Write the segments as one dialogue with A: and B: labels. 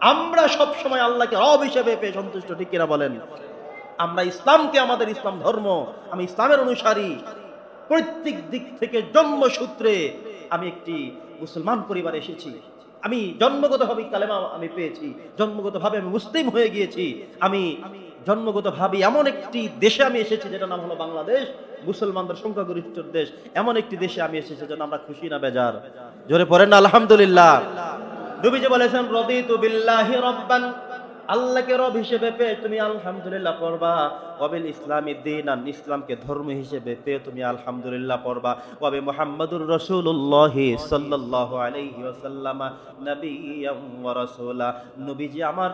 A: আমরা সব সময় আল্লাহকে রব হিসেবে পেয়ে সন্তুষ্ট, ঠিক কিনা বলেন? আমরা ইসলামকে, আমাদের ইসলাম ধর্ম, আমি ইসলামের অনুসারী, প্রত্যেক দিক থেকে জন্মসূত্রে আমি একটি মুসলমান পরিবারে এসেছি। আমি জন্মগতভাবে কালেমা আমি পেয়েছি, জন্মগতভাবে আমি মুসলিম হয়ে গিয়েছি। আমি জন্মগতভাবে এমন একটি দেশে আমি এসেছি যেটা নাম হলো বাংলাদেশ, মুসলমানদের সংখ্যাগরিষ্ঠ দেশ। এমন একটি দেশে আমি এসেছি যেন আমরা খুশি না বেজার? জোরে পড়েন না আলহামদুলিল্লাহ। নবীজি বলেছেন রাদিতু বিল্লাহি রাব্বান, আল্লাহকে রব হিসেবে পেয়ে তুমি আলহামদুলিল্লাহ পড়বা। ওয়াবিল ইসলামি দীনান, ইসলামকে ধর্ম হিসেবে পেয়ে তুমি আলহামদুলিল্লাহ পড়বা। ওয়াবি মুহাম্মাদুর রাসূলুল্লাহ সাল্লাল্লাহু আলাইহি ওয়াসাল্লাম নবিয়্যান ওয়া রাসূলা, নবীজি আমার,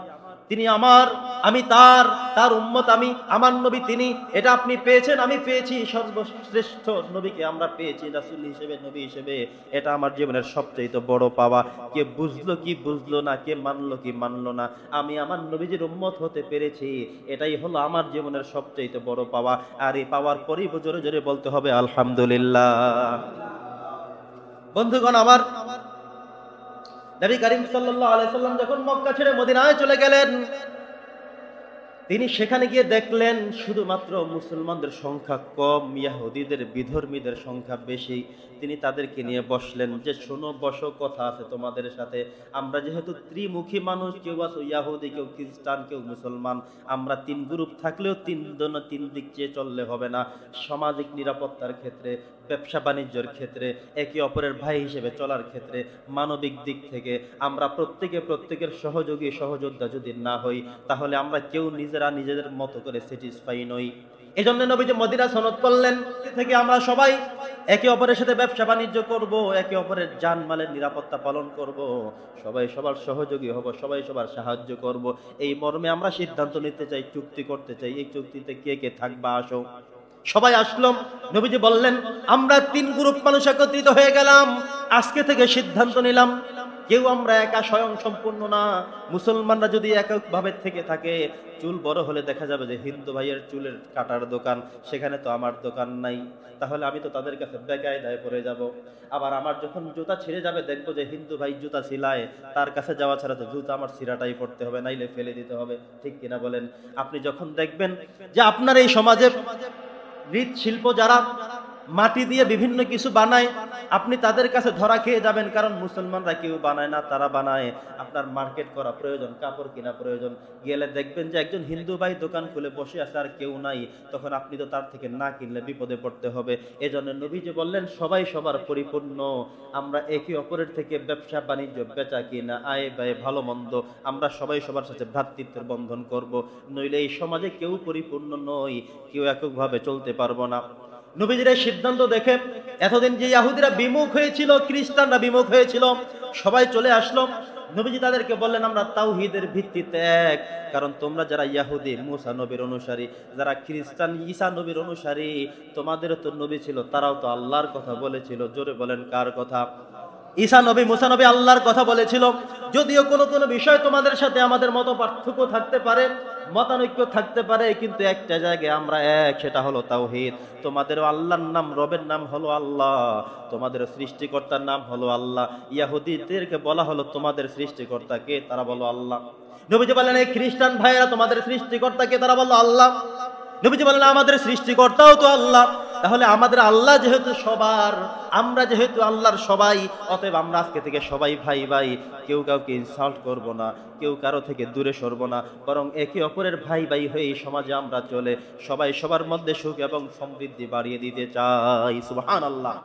A: তিনি আমার, আমি তার উম্মত, আমি আমার নবী তিনি। এটা আপনি পেয়েছেন, আমি পেয়েছি। সর্বশ্রেষ্ঠ নবীকে আমরা পেয়েছি রাসূল হিসেবে, নবী হিসেবে। এটা আমার জীবনের সবচেয়ে বড় পাওয়া। কে বুঝলো কি বুঝলো না, কে মানলো কি মানলো না, আমি আমার নবীজির উম্মত হতে পেরেছি, এটাই হলো আমার জীবনের সবচেয়ে বড় পাওয়া। আর এই পাওয়ার পরেই জোরে জোরে বলতে হবে আলহামদুলিল্লাহ। বন্ধুগণ আমার, নবী করিম সাল্লাল্লাহু আলাইহি সাল্লাম যখন মক্কা ছেড়ে মদিনায় চলে গেলেন, তিনি সেখানে গিয়ে দেখলেন শুধুমাত্র মুসলমানদের সংখ্যা কম, ইহুদিদের বিধর্মীদের সংখ্যা বেশি। তিনি তাদেরকে নিয়ে বসলেন যে শোনো, বসো, কথা আছে তোমাদের সাথে। আমরা যেহেতু ত্রিমুখী মানুষ, কেউ আছে ইহুদি, কেউ খ্রিস্টান, কেউ মুসলমান, আমরা তিন গ্রুপ থাকলেও তিন দিক চেয়ে চললে হবে না। সামাজিক নিরাপত্তার ক্ষেত্রে, ব্যবসা বাণিজ্যের ক্ষেত্রে, একে অপরের ভাই হিসেবে চলার ক্ষেত্রে, মানবিক দিক থেকে আমরা প্রত্যেকের সহযোগী সহযোদ্ধা যদি না হই, তাহলে আমরা কেউ নিজেদের মতো করে স্যাটিসফাই নই। এজন্য নবীজি মদিনা সনদ করলেন থেকে আমরা সবাই একে অপরের সাথে ব্যবসা বাণিজ্য করব, একে অপরের জানমালের নিরাপত্তা পালন করব, সবাই সবার সহযোগী হব, সবাই সবার সাহায্য করব। এই মর্মে আমরা সিদ্ধান্ত নিতে চাই, চুক্তি করতে চাই। এই চুক্তিতে কে কে থাকবা আসো। সবাই আসলাম। নবীজি বললেন আমরা তিন গ্রুপ মানুষ একত্রিত হয়ে গেলাম, আজকে থেকে সিদ্ধান্ত নিলাম কেউ আমরা একা স্বয়ং সম্পূর্ণ না। মুসলমানরা যদি এককভাবে থেকে থাকে, চুল বড় হলে দেখা যাবে যে হিন্দু ভাইয়ের চুলের কাটার দোকান, সেখানে তো আমার দোকান নাই, তাহলে আমি তো তাদের কাছে বেকায়দায় পড়ে যাব। আবার আমার যখন জুতা ছিঁড়ে যাবে, দেখবো যে হিন্দু ভাই জুতা ছিলায়, তার কাছে যাওয়া ছাড়া তো জুতা আমার ছিঁড়াটাই পড়তে হবে, নাইলে ফেলে দিতে হবে, ঠিক কিনা বলেন? আপনি যখন দেখবেন যে আপনার এই সমাজে মৃৎশিল্প যারা মাটি দিয়ে বিভিন্ন কিছু বানায়, আপনি তাদের কাছে ধরা খেয়ে যাবেন, কারণ মুসলমানরা কেউ বানায় না, তারা বানায়। আপনার মার্কেট করা প্রয়োজন, কাপড় কিনা প্রয়োজন। গেলে দেখবেন যে একজন হিন্দু ভাই দোকান খুলে বসে আছে আর কেউ নাই, তখন আপনি তো তার থেকে না কিনলে বিপদে পড়তে হবে। এজন্য নবীজি বললেন সবাই সবার পরিপূর্ণ, আমরা একে অপরের থেকে ব্যবসা বাণিজ্য, বেচা কিনা, আয় ব্যয়, ভালো মন্দ, আমরা সবাই সবার সাথে ভ্রাতৃত্বের বন্ধন করব। নইলে এই সমাজে কেউ পরিপূর্ণ নই, কেউ এককভাবে চলতে পারবো না। নবীজির এই সিদ্ধান্ত দেখে এতদিন যে ইহুদিরা বিমুখ হয়েছিল, খ্রিস্টানরা বিমুখ হয়েছিল, সবাই চলে আসলো। নবীজি তাদেরকে বললেন আমরা তাওহীদের ভিত্তিতে এক, কারণ তোমরা যারা ইহুদি মুসা নবীর অনুসারী, যারা খ্রিস্টান ঈসা নবীর অনুসারী, তোমাদেরও তো নবী ছিল, তারাও তো আল্লাহর কথা বলেছিল। জোরে বলেন কার কথা? ঈসা নবী, মুসা নবী আল্লাহর কথা বলেছিল। যদিও কোনো কোনো বিষয় তোমাদের সাথে আমাদের মত পার্থক্য থাকতে পারে, মতানৈক্য থাকতে পারে, কিন্তু একটা জায়গায় আমরা এক, সেটা হলো তাওহীদ। তোমাদেরও আল্লাহর নাম, রবের নাম হলো আল্লাহ, তোমাদের সৃষ্টিকর্তার নাম হলো আল্লাহ। ইহুদিদেরকে বলা হলো তোমাদের সৃষ্টিকর্তা কে? তারা বলো আল্লাহ। নবীজি বললেন এই খ্রিস্টান ভাইয়েরা তোমাদের সৃষ্টিকর্তা কে? তারা বললো আল্লাহ। নবীজি বললেন আমাদের সৃষ্টিকর্তাও তো আল্লাহ। তাহলে আমাদের আল্লাহ যেহেতু সবার, আমরা যেহেতু আল্লাহর সবাই, অতএব আমরা আজকে থেকে সবাই ভাই ভাই, কেউ কাউকে ইনসাল্ট করব না, কেউ কারো থেকে দূরে সরব না, বরং একে অপরের ভাই ভাই হয়ে এই সমাজে আমরা চলে সবাই সবার মধ্যে সুখ এবং সমৃদ্ধি বাড়িয়ে দিতে চাই। সুবহানাল্লাহ।